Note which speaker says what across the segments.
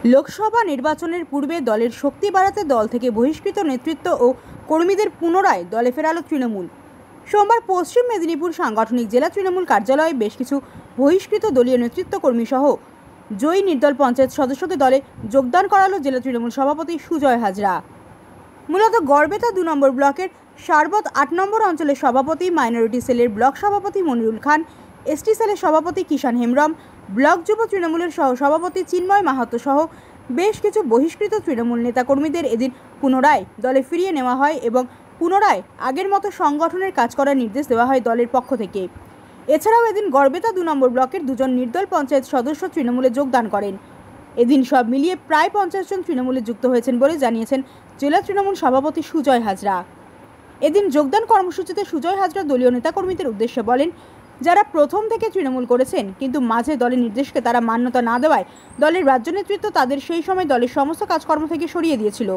Speaker 1: লোকসভা নির্বাচনের পূর্বে দলের শক্তি বাড়াতে দল থেকে বহিষ্কৃত নেতৃত্ব ও কর্মীদের পুনরায় দলে ফেরালো তৃণমূল। সোমবার পশ্চিম মেদিনীপুর সাংগঠনিক জেলা তৃণমূল কার্যালয়ে বেশ কিছু বহিষ্কৃত দলীয় নেতৃত্ব কর্মী সহ জয়ী নির্দল পঞ্চায়েত সদস্যদের দলে যোগদান করালো জেলা তৃণমূল সভাপতি সুজয় হাজরা। মূলত গড়বেতা 2 নম্বর ব্লকের সারবত 8 নম্বর অঞ্চলের সভাপতি, মাইনরিটি সেলের ব্লক সভাপতি মনিরুল খান, এসটি সেলের সভাপতি কিষান হেমব্রম, ব্লক যুব তৃণমূলের সহ সভাপতি চিন্ময় মাহাতো সহ বেশ কিছু বহিষ্কৃত তৃণমূল নেতাকর্মীদের এদিন পুনরায় দলে ফিরিয়ে নেওয়া হয় এবং পুনরায় আগের মতো সংগঠনের কাজ করার নির্দেশ দেওয়া হয় দলের পক্ষ থেকে। এছাড়াও এদিন গড়বেতা 2 নম্বর ব্লকের 2 জন নির্দল পঞ্চায়েত সদস্য তৃণমূলে যোগদান করেন। এদিন সব মিলিয়ে প্রায় 50 জন তৃণমূলে যুক্ত হয়েছেন বলে জানিয়েছেন জেলা তৃণমূল সভাপতি সুজয় হাজরা। এদিন যোগদান কর্মসূচিতে সুজয় হাজরা দলীয় নেতাকর্মীদের উদ্দেশ্যে বলেন, যারা প্রথম থেকে তৃণমূল করেছেন কিন্তু মাঝে দলের নির্দেশকে তারা মান্যতা না দেওয়ায় দলের রাজ্য নেতৃত্ব তাদের সেই সময় দলের সমস্ত কাজকর্ম থেকে সরিয়ে দিয়েছিল,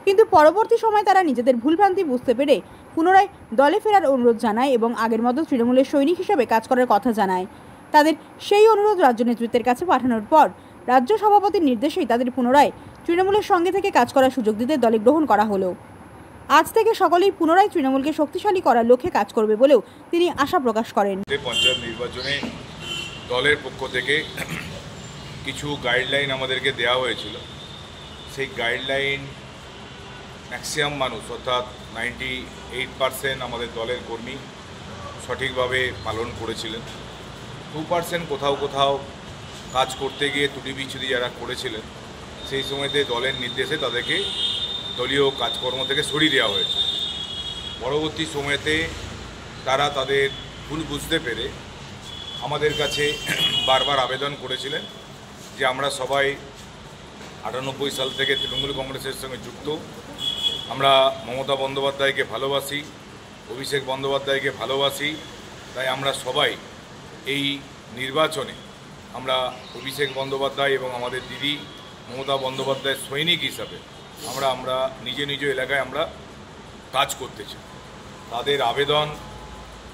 Speaker 1: কিন্তু পরবর্তী সময় তারা নিজেদের ভুলভ্রান্তি বুঝতে পেরে পুনরায় দলে ফেরার অনুরোধ জানায় এবং আগের মতো তৃণমূলের সৈনিক হিসেবে কাজ করার কথা জানায়। তাদের সেই অনুরোধ রাজ্য নেতৃত্বের কাছে পাঠানোর পর রাজ্য সভাপতির নির্দেশেই তাদের পুনরায় তৃণমূলের সঙ্গে থেকে কাজ করার সুযোগ দিতে দলে গ্রহণ করা হলো। আজ থেকে সকলেই পুনরায় তৃণমূলকে শক্তিশালী করার লক্ষ্যে কাজ করবে বলেও তিনি আশা প্রকাশ করেন।
Speaker 2: পঞ্চায়েত নির্বাচনে দলের পক্ষ থেকে কিছু গাইডলাইন আমাদেরকে দেওয়া হয়েছিল। সেই গাইডলাইন ম্যাক্সিমাম মানুষ অর্থাৎ 98% আমাদের দলের কর্মী সঠিকভাবে পালন করেছিলেন। 2% কোথাও কোথাও কাজ করতে গিয়ে ত্রুটি বিচ্ছুতি যারা করেছিলেন সেই সময়তে দলের নির্দেশে তাদেরকে দলীয় কাজকর্ম থেকে সরিয়ে দেওয়া হয়েছে। পরবর্তী সময়তে তারা তাদের ভুল বুঝতে পেরে আমাদের কাছে বারবার আবেদন করেছিলেন যে আমরা সবাই 98 সাল থেকে তৃণমূল কংগ্রেসের সঙ্গে যুক্ত, আমরা মমতা বন্দ্যোপাধ্যায়কে ভালোবাসি, অভিষেক বন্দ্যোপাধ্যায়কে ভালোবাসি, তাই আমরা সবাই এই নির্বাচনে আমরা অভিষেক বন্দ্যোপাধ্যায় এবং আমাদের দিদি মমতা বন্দ্যোপাধ্যায়ের সৈনিক হিসাবে আমরা নিজ নিজ এলাকায় আমরা কাজ করতে চাই। তাদের আবেদন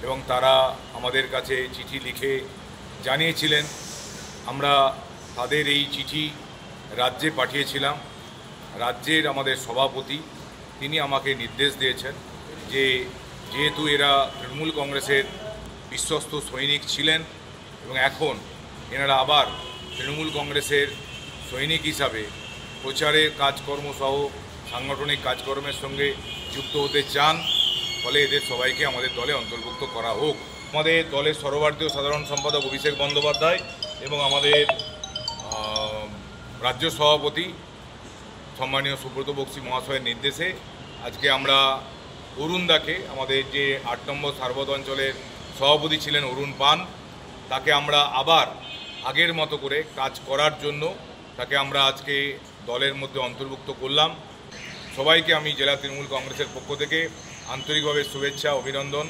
Speaker 2: এবং তারা আমাদের কাছে চিঠি লিখে জানিয়েছিলেন, আমরা তাদের এই চিঠি রাজ্যে পাঠিয়েছিলাম। রাজ্যের আমাদের সভাপতি তিনি আমাকে নির্দেশ দিয়েছেন যে যেহেতু এরা তৃণমূল কংগ্রেসের বিশ্বস্ত সৈনিক ছিলেন এবং এখন এনারা আবার তৃণমূল কংগ্রেসের সৈনিক হিসাবে প্রচারের কাজকর্ম সহ সাংগঠনিক কাজকর্মের সঙ্গে যুক্ত হতে চান, ফলে এদের সবাইকে আমাদের দলে অন্তর্ভুক্ত করা হোক। আমাদের দলের সর্বভারতীয় সাধারণ সম্পাদক অভিষেক বন্দ্যোপাধ্যায় এবং আমাদের রাজ্য সভাপতি সম্মানীয় সুব্রত বক্সী মহাশয়ের নির্দেশে আজকে আমরা অরুণ দাকে, আমাদের যে 8 নম্বর সারবত অঞ্চলের সভাপতি ছিলেন অরুণ পান, তাকে আমরা আবার আগের মতো করে কাজ করার জন্য তাকে আমরা আজকে দলের মধ্যে অন্তর্ভুক্ত করলাম। সবাইকে আমি জেলা তৃণমূল কংগ্রেসের পক্ষ থেকে আন্তরিকভাবে শুভেচ্ছা, অভিনন্দন